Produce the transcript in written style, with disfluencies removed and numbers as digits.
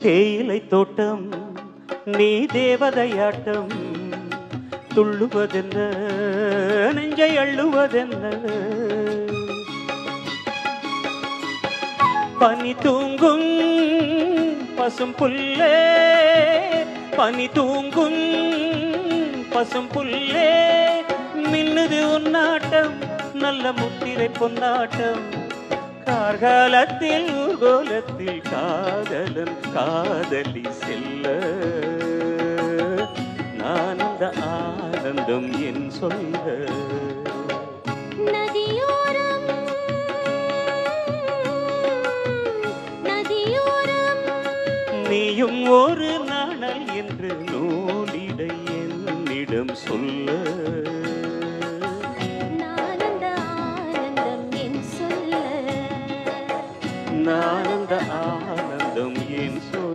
தேயிலை தோட்டம் நீ தேவதையாட்டம் துள்ளுவதென்ன நெஞ்சை அள்ளுவதென்ன பனி தூங்கும் பசும் புல்லே பனி தூங்கும் பசும் புல்லே மின்னுது உன்னாட்டம் நல்ல முத்திரை பொன்னாட்டம் கார்காலத்தில் ஊர்கோலத்தில் காதலன் காதலி செல்ல நான் அந்த ஆனந்தம் என் சொல்ல நதியோரம் நீயும் ஒரு நாணல் என்று நூலிடை என்னிடம் சொல்ல நான் அந்த ஆனந்தம் என் சொல்ல நான்